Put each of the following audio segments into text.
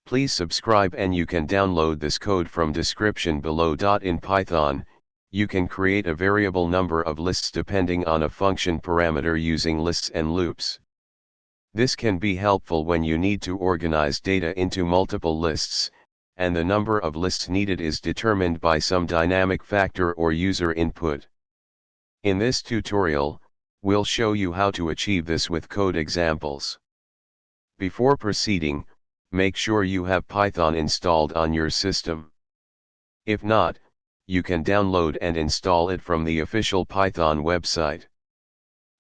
Please subscribe, and you can download this code from description below. In Python, you can create a variable number of lists depending on a function parameter using lists and loops. This can be helpful when you need to organize data into multiple lists, and the number of lists needed is determined by some dynamic factor or user input. In this tutorial, we'll show you how to achieve this with code examples. Before proceeding, make sure you have Python installed on your system. If not, you can download and install it from the official Python website.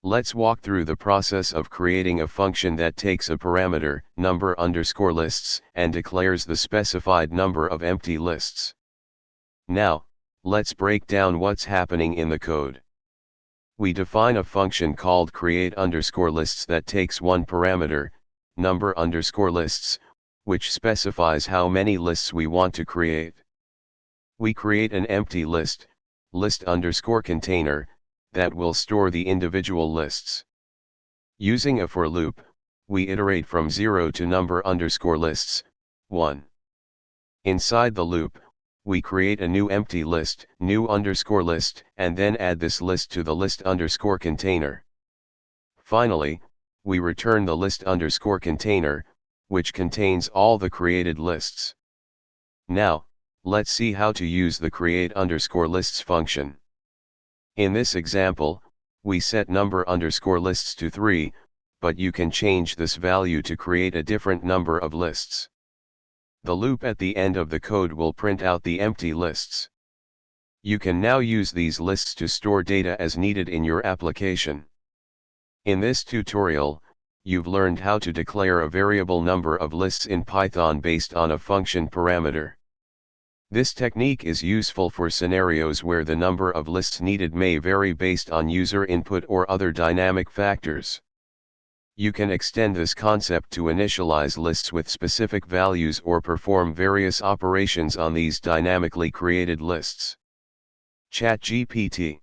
Let's walk through the process of creating a function that takes a parameter, number_lists, and declares the specified number of empty lists. Now, let's break down what's happening in the code. We define a function called create_lists that takes one parameter, number_lists, which specifies how many lists we want to create. We create an empty list, list_container, that will store the individual lists. Using a for loop, we iterate from 0 to number_lists, 1. Inside the loop, we create a new empty list, new_list, and then add this list to the list_container. Finally, we return the list_container, which contains all the created lists. Now, let's see how to use the create_lists function. In this example, we set number_lists to 3, but you can change this value to create a different number of lists. The loop at the end of the code will print out the empty lists. You can now use these lists to store data as needed in your application. In this tutorial, you've learned how to declare a variable number of lists in Python based on a function parameter. This technique is useful for scenarios where the number of lists needed may vary based on user input or other dynamic factors. You can extend this concept to initialize lists with specific values or perform various operations on these dynamically created lists. ChatGPT